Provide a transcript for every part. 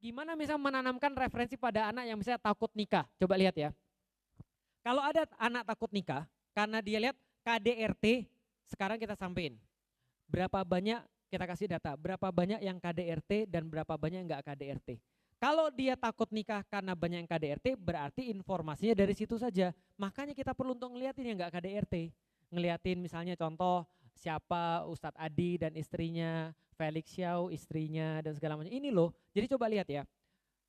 Gimana misalnya menanamkan referensi pada anak yang misalnya takut nikah? Coba lihat ya. Kalau ada anak takut nikah, karena dia lihat KDRT, sekarang kita sampein. Berapa banyak, kita kasih data, berapa banyak yang KDRT dan berapa banyak yang enggak KDRT. Kalau dia takut nikah karena banyak yang KDRT, berarti informasinya dari situ saja. Makanya kita perlu untuk ngeliatin yang enggak KDRT. Ngeliatin misalnya contoh, siapa Ustadz Adi dan istrinya, Felix Xiao istrinya dan segala macam. Ini loh, jadi coba lihat ya.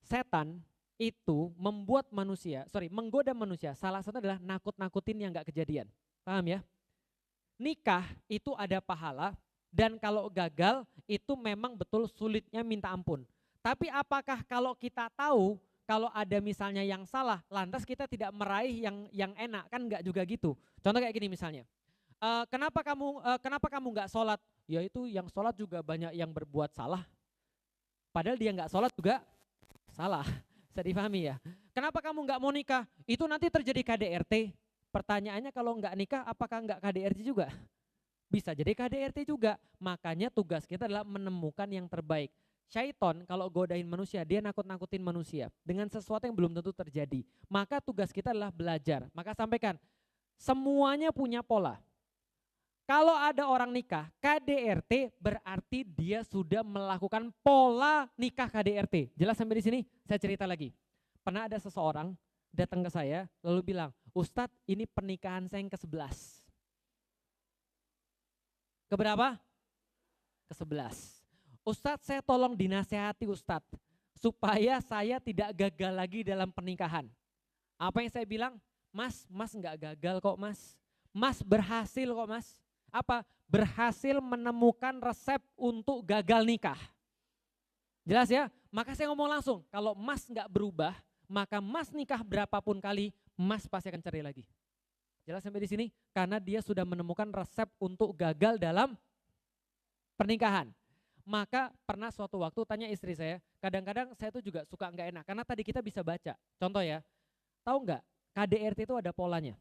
Setan itu menggoda manusia. Salah satu adalah nakut-nakutin yang enggak kejadian. Paham ya? Nikah itu ada pahala dan kalau gagal itu memang betul sulitnya minta ampun. Tapi apakah kalau kita tahu kalau ada misalnya yang salah, lantas kita tidak meraih yang enak, kan enggak juga gitu. Contoh kayak gini misalnya. Kenapa kamu nggak sholat? Ya itu yang sholat juga banyak yang berbuat salah. Padahal dia nggak sholat juga salah. Bisa dipahami ya. Kenapa kamu nggak mau nikah? Itu nanti terjadi KDRT. Pertanyaannya kalau nggak nikah, apakah nggak KDRT juga? Bisa jadi KDRT juga. Makanya tugas kita adalah menemukan yang terbaik. Syaiton kalau godain manusia, dia nakut-nakutin manusia dengan sesuatu yang belum tentu terjadi. Maka tugas kita adalah belajar. Maka sampaikan, semuanya punya pola. Kalau ada orang nikah KDRT berarti dia sudah melakukan pola nikah KDRT. Jelas sampai di sini? Saya cerita lagi. Pernah ada seseorang datang ke saya lalu bilang, Ustadz ini pernikahan saya yang ke-11. Keberapa? Ke-11. Ustadz saya tolong dinasehati Ustadz supaya saya tidak gagal lagi dalam pernikahan. Apa yang saya bilang? Mas nggak gagal kok mas. Mas berhasil kok mas. Apa? Berhasil menemukan resep untuk gagal nikah. Jelas ya? Maka saya ngomong langsung, kalau mas nggak berubah, maka mas nikah berapapun kali, mas pasti akan cerai lagi. Jelas sampai di sini? Karena dia sudah menemukan resep untuk gagal dalam pernikahan. Maka pernah suatu waktu tanya istri saya, kadang-kadang saya tuh juga suka nggak enak, karena tadi kita bisa baca. Contoh ya, tahu nggak KDRT itu ada polanya.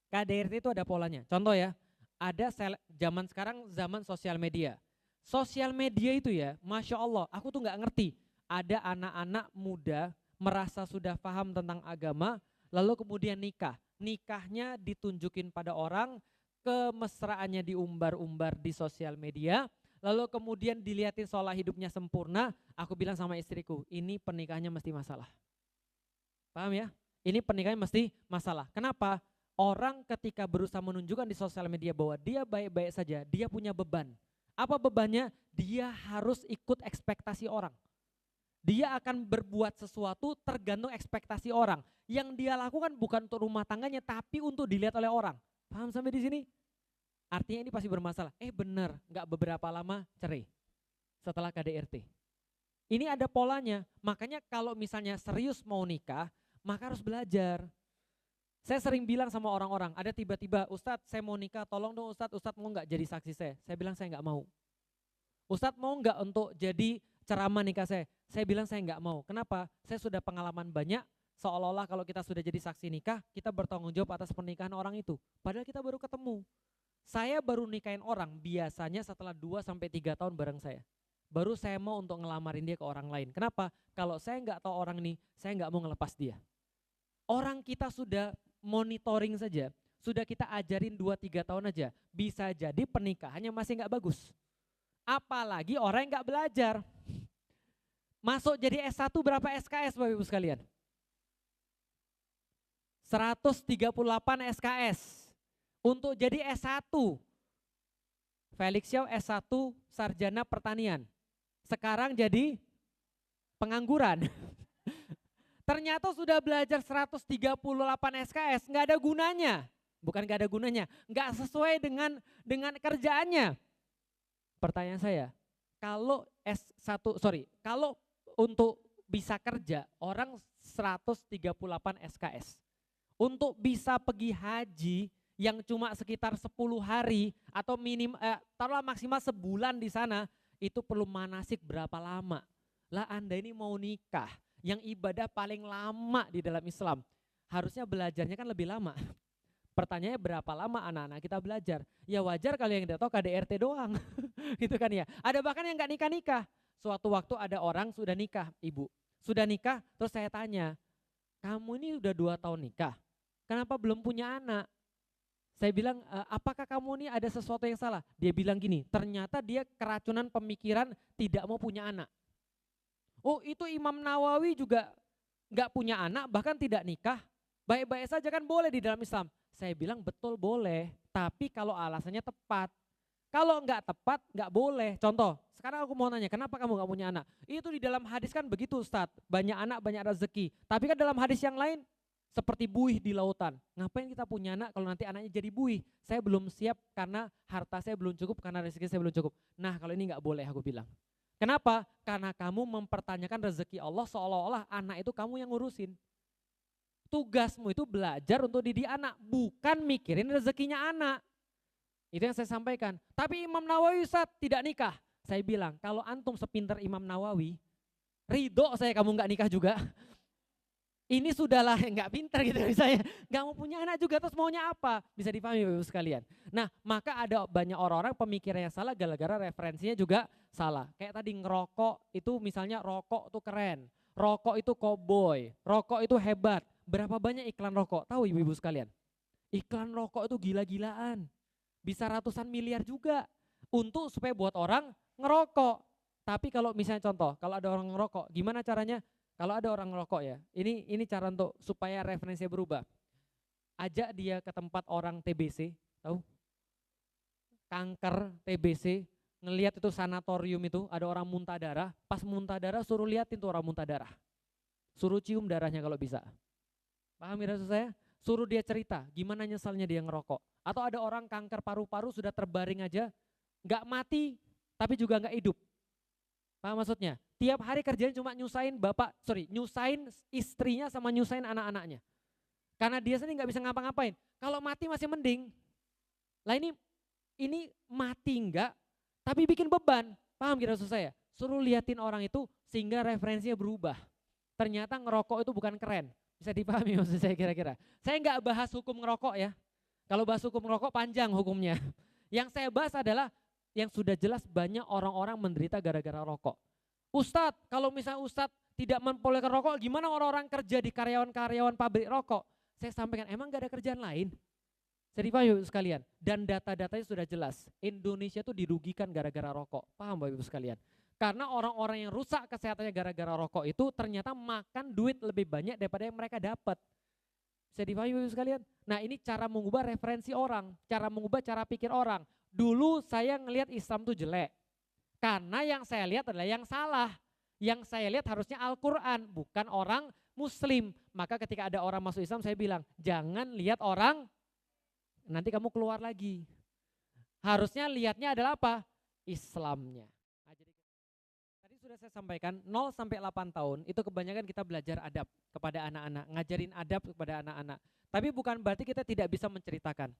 KDRT itu ada polanya. Contoh ya, ada zaman sekarang zaman sosial media. Sosial media itu ya, Masya Allah, aku tuh nggak ngerti. Ada anak-anak muda merasa sudah paham tentang agama, lalu kemudian nikah. Nikahnya ditunjukin pada orang, kemesraannya diumbar-umbar di sosial media, lalu kemudian dilihatin seolah hidupnya sempurna. Aku bilang sama istriku, ini pernikahannya mesti masalah. Paham ya? Ini pernikahannya mesti masalah. Kenapa? Orang ketika berusaha menunjukkan di sosial media bahwa dia baik-baik saja, dia punya beban. Apa bebannya? Dia harus ikut ekspektasi orang. Dia akan berbuat sesuatu tergantung ekspektasi orang. Yang dia lakukan bukan untuk rumah tangganya, tapi untuk dilihat oleh orang. Paham sampai di sini? Artinya ini pasti bermasalah. Benar, nggak beberapa lama cerai setelah KDRT. Ini ada polanya. Makanya kalau misalnya serius mau nikah, maka harus belajar. Saya sering bilang sama orang-orang, ada tiba-tiba, Ustadz saya mau nikah, tolong dong Ustadz mau nggak jadi saksi saya? Saya bilang saya nggak mau. Ustadz mau nggak untuk jadi ceramah nikah saya? Saya bilang saya nggak mau. Kenapa? Saya sudah pengalaman banyak, seolah-olah kalau kita sudah jadi saksi nikah, kita bertanggung jawab atas pernikahan orang itu. Padahal kita baru ketemu. Saya baru nikahin orang biasanya setelah 2-3 tahun bareng saya. Baru saya mau untuk ngelamarin dia ke orang lain. Kenapa? Kalau saya nggak tahu orang ini, saya nggak mau ngelepas dia. Orang kita sudah monitoring saja, sudah kita ajarin 2-3 tahun aja, bisa jadi pernikahannya masih nggak bagus. Apalagi orang yang nggak belajar. Masuk jadi S1 berapa SKS Bapak Ibu sekalian? 138 SKS. Untuk jadi S1, Felix Xiao S1 Sarjana Pertanian. Sekarang jadi pengangguran. Ternyata sudah belajar 138 SKS, nggak ada gunanya. Bukan nggak ada gunanya, nggak sesuai dengan kerjaannya. Pertanyaan saya, kalau kalau untuk bisa kerja orang 138 SKS. Untuk bisa pergi haji yang cuma sekitar 10 hari atau taruhlah maksimal sebulan di sana, itu perlu manasik berapa lama? Lah Anda ini mau nikah, yang ibadah paling lama di dalam Islam, harusnya belajarnya kan lebih lama. Pertanyaannya berapa lama anak-anak kita belajar? Ya wajar kalau yang tidak tahu KDRT doang. Gitu kan ya. Ada bahkan yang nggak nikah-nikah. Suatu waktu ada orang sudah nikah, ibu. Sudah nikah, terus saya tanya, kamu ini udah 2 tahun nikah, kenapa belum punya anak? Saya bilang, apakah kamu ini ada sesuatu yang salah? Dia bilang gini, ternyata dia keracunan pemikiran tidak mau punya anak. Oh itu Imam Nawawi juga nggak punya anak, bahkan tidak nikah, baik-baik saja kan boleh di dalam Islam. Saya bilang betul boleh, tapi kalau alasannya tepat. Kalau nggak tepat, nggak boleh. Contoh, sekarang aku mau nanya, kenapa kamu nggak punya anak? Itu di dalam hadis kan begitu Ustadz, banyak anak banyak rezeki. Tapi kan dalam hadis yang lain, seperti buih di lautan. Ngapain kita punya anak kalau nanti anaknya jadi buih? Saya belum siap karena harta saya belum cukup, karena rezeki saya belum cukup. Nah kalau ini nggak boleh aku bilang. Kenapa? Karena kamu mempertanyakan rezeki Allah seolah-olah anak itu kamu yang ngurusin. Tugasmu itu belajar untuk didik anak, bukan mikirin rezekinya anak. Itu yang saya sampaikan. Tapi Imam Nawawi Ustaz tidak nikah. Saya bilang, kalau antum sepinter Imam Nawawi, ridho saya kamu nggak nikah juga. Ini sudahlah nggak pinter gitu misalnya. Nggak mau punya anak juga, terus maunya apa? Bisa dipahami Bapak sekalian. Nah maka ada banyak orang-orang pemikirannya salah gara-gara referensinya juga salah. Kayak tadi ngerokok itu misalnya rokok itu keren. Rokok itu cowboy, rokok itu hebat. Berapa banyak iklan rokok? Tahu ibu-ibu sekalian? Iklan rokok itu gila-gilaan. Bisa ratusan miliar juga untuk supaya buat orang ngerokok. Tapi kalau misalnya contoh, kalau ada orang ngerokok, gimana caranya? Kalau ada orang ngerokok ya, ini cara untuk supaya referensinya berubah. Ajak dia ke tempat orang TBC, tahu? Kanker TBC, ngelihat itu sanatorium itu, ada orang muntah darah, pas muntah darah suruh liatin tuh orang muntah darah. Suruh cium darahnya kalau bisa. Paham ya maksud saya? Suruh dia cerita gimana nyesalnya dia ngerokok. Atau ada orang kanker paru-paru sudah terbaring aja, nggak mati tapi juga nggak hidup. Paham maksudnya? Tiap hari kerjanya cuma nyusahin nyusahin istrinya sama nyusahin anak-anaknya. Karena dia sendiri nggak bisa ngapa-ngapain. Kalau mati masih mending. Lah ini mati enggak, tapi bikin beban. Paham kira maksud saya? Suruh liatin orang itu sehingga referensinya berubah. Ternyata ngerokok itu bukan keren. Bisa dipahami maksud saya kira-kira. Saya nggak bahas hukum ngerokok ya. Kalau bahas hukum ngerokok panjang hukumnya. Yang saya bahas adalah yang sudah jelas banyak orang-orang menderita gara-gara rokok. Ustadz, kalau misalnya Ustadz tidak memperbolehkan rokok, gimana orang-orang kerja di karyawan-karyawan pabrik rokok? Saya sampaikan, emang gak ada kerjaan lain? Saya dipahami sekalian. Dan data-datanya sudah jelas. Indonesia itu dirugikan gara-gara rokok. Paham Bapak Ibu sekalian? Karena orang-orang yang rusak kesehatannya gara-gara rokok itu ternyata makan duit lebih banyak daripada yang mereka dapat. Bisa dipahami Bapak Ibu sekalian? Nah ini cara mengubah referensi orang, cara mengubah cara pikir orang. Dulu saya ngelihat Islam itu jelek. Karena yang saya lihat adalah yang salah. Yang saya lihat harusnya Al-Quran, bukan orang Muslim. Maka ketika ada orang masuk Islam saya bilang, jangan lihat orang, nanti kamu keluar lagi. Harusnya lihatnya adalah apa? Islamnya. Nah, jadi, tadi sudah saya sampaikan 0 sampai 8 tahun itu kebanyakan kita belajar adab kepada anak-anak, ngajarin adab kepada anak-anak. Tapi bukan berarti kita tidak bisa menceritakan.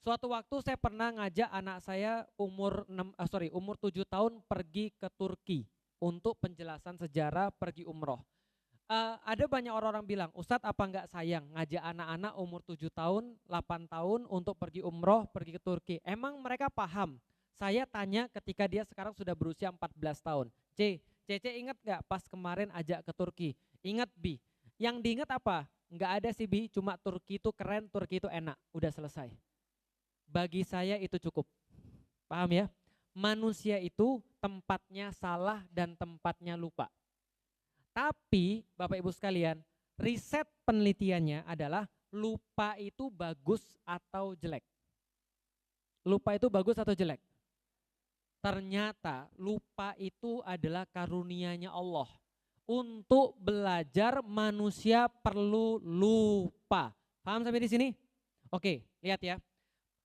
Suatu waktu saya pernah ngajak anak saya umur 7 tahun pergi ke Turki untuk penjelasan sejarah pergi umroh. Ada banyak orang-orang bilang, Ustadz apa enggak sayang ngajak anak-anak umur 7 tahun, 8 tahun untuk pergi umroh, pergi ke Turki. Emang mereka paham? Saya tanya ketika dia sekarang sudah berusia 14 tahun. Cece ingat gak pas kemarin ajak ke Turki? Ingat Bi, yang diingat apa? Enggak ada sih Bi, cuma Turki itu keren, Turki itu enak, udah selesai. Bagi saya itu cukup. Paham ya? Manusia itu tempatnya salah dan tempatnya lupa. Tapi Bapak Ibu sekalian, riset penelitiannya adalah lupa itu bagus atau jelek. Lupa itu bagus atau jelek? Ternyata lupa itu adalah karunia-Nya Allah. Untuk belajar manusia perlu lupa. Paham sampai di sini? Oke, lihat ya.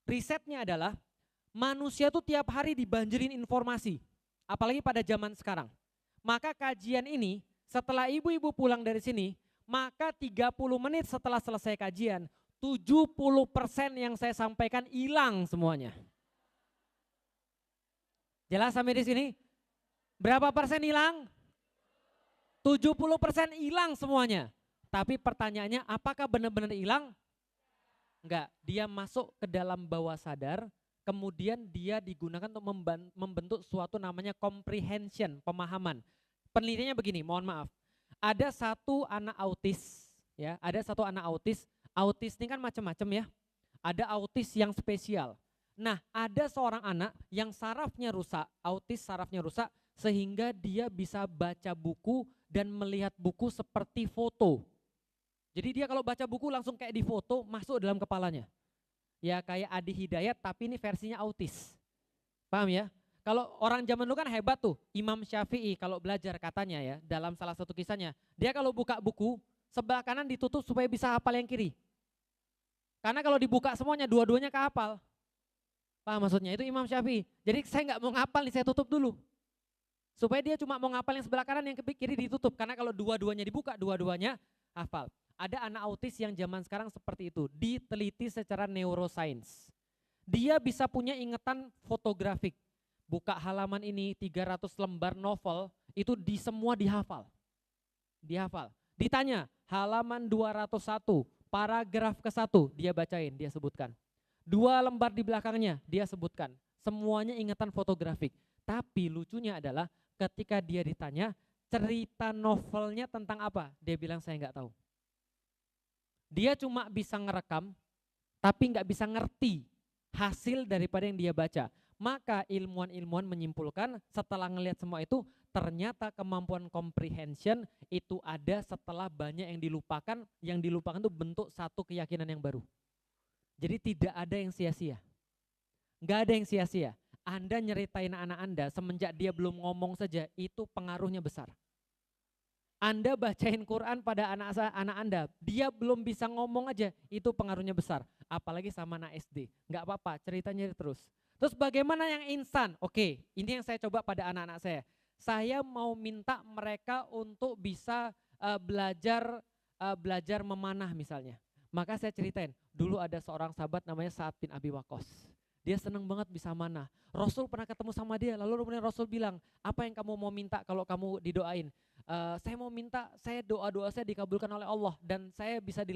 Risetnya adalah manusia tuh tiap hari dibanjirin informasi, apalagi pada zaman sekarang. Maka kajian ini setelah ibu-ibu pulang dari sini, maka 30 menit setelah selesai kajian, 70% yang saya sampaikan hilang semuanya. Jelas sampai di sini? Berapa persen hilang? 70% hilang semuanya. Tapi pertanyaannya apakah benar-benar hilang? Enggak, dia masuk ke dalam bawah sadar kemudian dia digunakan untuk membentuk suatu namanya comprehension, pemahaman. Penelitiannya begini, mohon maaf. Ada satu anak autis, ya, ada satu anak autis. Autis ini kan macam-macam ya. Ada autis yang spesial. Nah, ada seorang anak yang sarafnya rusak, autis sarafnya rusak, sehingga dia bisa baca buku dan melihat buku seperti foto. Jadi dia kalau baca buku langsung kayak di foto, masuk dalam kepalanya. Ya kayak Adi Hidayat tapi ini versinya autis. Paham ya? Kalau orang zaman dulu kan hebat tuh, Imam Syafi'i kalau belajar katanya ya, dalam salah satu kisahnya, dia kalau buka buku, sebelah kanan ditutup supaya bisa hafal yang kiri. Karena kalau dibuka semuanya, dua-duanya kehafal. Paham maksudnya? Itu Imam Syafi'i. Jadi saya nggak mau ngapal nih, saya tutup dulu. Supaya dia cuma mau ngapal yang sebelah kanan, yang kiri ditutup. Karena kalau dua-duanya dibuka, dua-duanya hafal. Ada anak autis yang zaman sekarang seperti itu, diteliti secara neuroscience. Dia bisa punya ingatan fotografik. Buka halaman ini 300 lembar novel, itu semua dihafal. Dihafal. Ditanya, halaman 201, paragraf ke-1, dia bacain, dia sebutkan. 2 lembar di belakangnya, dia sebutkan. Semuanya ingatan fotografik. Tapi lucunya adalah ketika dia ditanya, cerita novelnya tentang apa? Dia bilang saya nggak tahu. Dia cuma bisa ngerekam, tapi nggak bisa ngerti hasil daripada yang dia baca. Maka ilmuwan-ilmuwan menyimpulkan setelah ngelihat semua itu, ternyata kemampuan comprehension itu ada setelah banyak yang dilupakan itu bentuk satu keyakinan yang baru. Jadi tidak ada yang sia-sia. Nggak ada yang sia-sia. Anda nyeritain anak Anda semenjak dia belum ngomong saja, itu pengaruhnya besar. Anda bacain Quran pada anak Anda, dia belum bisa ngomong aja, itu pengaruhnya besar. Apalagi sama anak SD, nggak apa-apa, ceritanya terus. Terus bagaimana yang instan? Oke, ini yang saya coba pada anak-anak saya. Saya mau minta mereka untuk bisa belajar memanah misalnya. Maka saya ceritain, dulu ada seorang sahabat namanya Sa'ad bin Abi Waqqas. Dia senang banget bisa manah. Rasul pernah ketemu sama dia, lalu kemudian Rasul bilang, apa yang kamu mau minta kalau kamu didoain? Saya mau minta, saya doa-doa saya dikabulkan oleh Allah dan saya bisa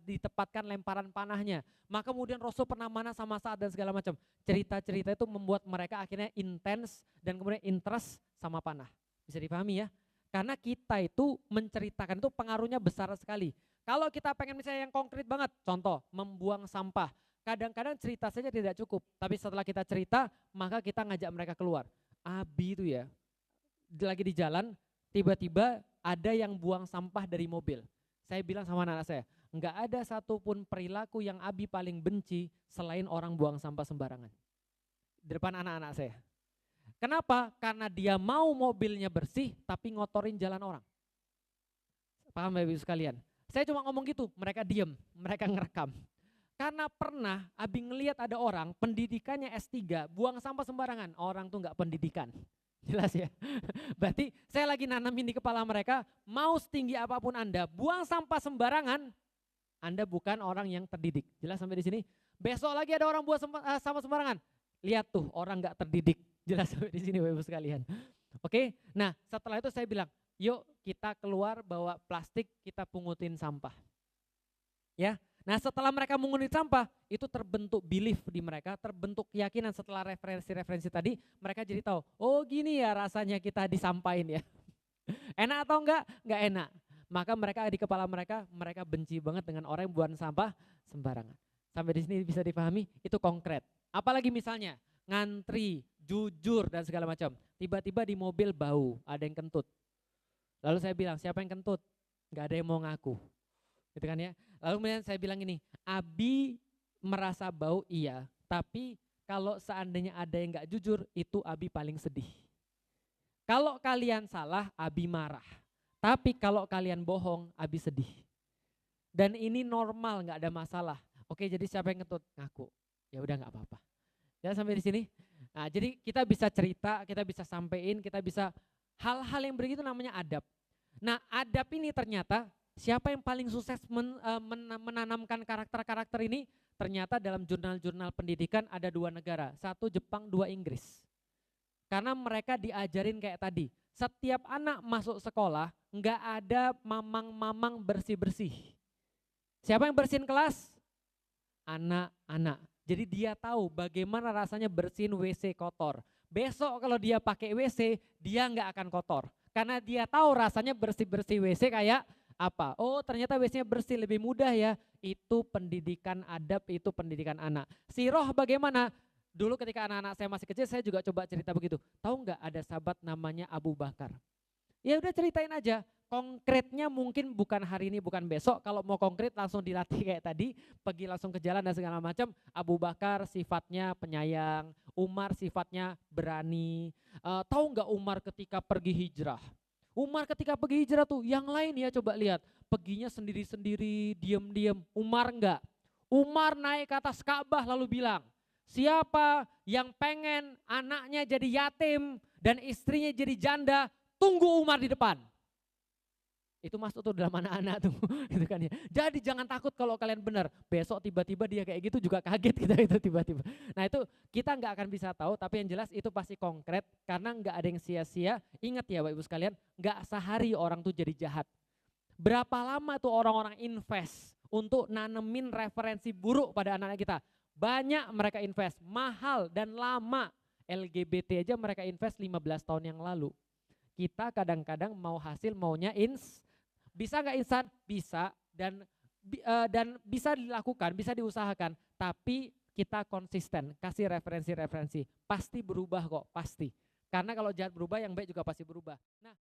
ditepatkan lemparan panahnya. Maka kemudian Rasul pernah manah sama Sa'ad dan segala macam. Cerita-cerita itu membuat mereka akhirnya intens dan kemudian interest sama panah. Bisa dipahami ya? Karena kita itu menceritakan itu pengaruhnya besar sekali. Kalau kita pengen misalnya yang konkret banget, contoh membuang sampah. Kadang-kadang cerita saja tidak cukup, tapi setelah kita cerita, maka kita ngajak mereka keluar. Abi itu ya, lagi di jalan, tiba-tiba ada yang buang sampah dari mobil. Saya bilang sama anak saya, enggak ada satupun perilaku yang Abi paling benci selain orang buang sampah sembarangan. Di depan anak-anak saya. Kenapa? Karena dia mau mobilnya bersih, tapi ngotorin jalan orang. Paham Bapak Ibu sekalian? Saya cuma ngomong gitu, mereka diem, mereka ngerekam. Karena pernah Abi ngelihat ada orang pendidikannya S3 buang sampah sembarangan, orang tuh nggak pendidikan. Jelas ya. Berarti saya lagi nanamin di kepala mereka, mau setinggi apapun Anda, buang sampah sembarangan, Anda bukan orang yang terdidik. Jelas sampai di sini? Besok lagi ada orang buang sampah sembarangan, lihat tuh orang nggak terdidik. Jelas sampai di sini Bapak Ibu sekalian. Oke, nah setelah itu saya bilang, yuk kita keluar bawa plastik, kita pungutin sampah. Ya. Nah setelah mereka mengunit sampah, itu terbentuk belief di mereka, terbentuk keyakinan setelah referensi-referensi tadi, mereka jadi tahu, oh gini ya rasanya kita disampain ya. Enak atau enggak? Enggak enak. Maka mereka di kepala mereka benci banget dengan orang yang buang sampah sembarangan. Sampai di sini bisa dipahami, itu konkret. Apalagi misalnya, ngantri, jujur dan segala macam. Tiba-tiba di mobil bau, ada yang kentut. Lalu saya bilang, siapa yang kentut? Enggak ada yang mau ngaku. Gitu kan ya. Lalu kemudian saya bilang ini, Abi merasa bau iya, tapi kalau seandainya ada yang gak jujur, itu Abi paling sedih. Kalau kalian salah, Abi marah. Tapi kalau kalian bohong, Abi sedih. Dan ini normal, gak ada masalah. Oke, jadi siapa yang ngentut? Ngaku. Ya udah gak apa-apa. Ya sampai di sini. Nah, jadi kita bisa cerita, kita bisa sampein, kita bisa hal-hal yang begitu namanya adab. Nah, adab ini ternyata siapa yang paling sukses menanamkan karakter-karakter ini? Ternyata dalam jurnal-jurnal pendidikan ada 2 negara, 1 Jepang, 2 Inggris. Karena mereka diajarin kayak tadi, setiap anak masuk sekolah nggak ada mamang-mamang bersih-bersih. Siapa yang bersihin kelas? Anak-anak. Jadi dia tahu bagaimana rasanya bersihin WC kotor. Besok kalau dia pakai WC, dia nggak akan kotor. Karena dia tahu rasanya bersih-bersih WC kayak apa. Oh ternyata WC-nya bersih, lebih mudah ya. Itu pendidikan adab, itu pendidikan anak. Si Roh bagaimana? Dulu ketika anak-anak saya masih kecil, saya juga coba cerita begitu. Tahu nggak ada sahabat namanya Abu Bakar? Ya udah ceritain aja. Konkretnya mungkin bukan hari ini, bukan besok. Kalau mau konkret langsung dilatih kayak tadi, pergi langsung ke jalan dan segala macam. Abu Bakar sifatnya penyayang, Umar sifatnya berani. Tahu nggak Umar ketika pergi hijrah? Umar ketika pergi hijrah tuh, yang lain ya coba lihat, perginya sendiri-sendiri, diam-diam. Umar enggak. Umar naik ke atas Ka'bah lalu bilang, siapa yang pengen anaknya jadi yatim dan istrinya jadi janda, tunggu Umar di depan. Itu masuk tuh dalam anak-anak tuh, gitu kan ya. Jadi jangan takut kalau kalian benar. Besok tiba-tiba dia kayak gitu juga kaget kita itu tiba-tiba. Nah itu kita nggak akan bisa tahu, tapi yang jelas itu pasti konkret karena nggak ada yang sia-sia. Ingat ya Bapak Ibu sekalian, nggak sehari orang tuh jadi jahat. Berapa lama tuh orang-orang invest untuk nanemin referensi buruk pada anak-anak kita? Banyak mereka invest, mahal dan lama. LGBT aja mereka invest 15 tahun yang lalu. Kita kadang-kadang mau hasil maunya bisa nggak instan? Bisa dan bisa dilakukan, bisa diusahakan, tapi kita konsisten, kasih referensi-referensi, pasti berubah kok, pasti. Karena kalau jahat berubah, yang baik juga pasti berubah. Nah,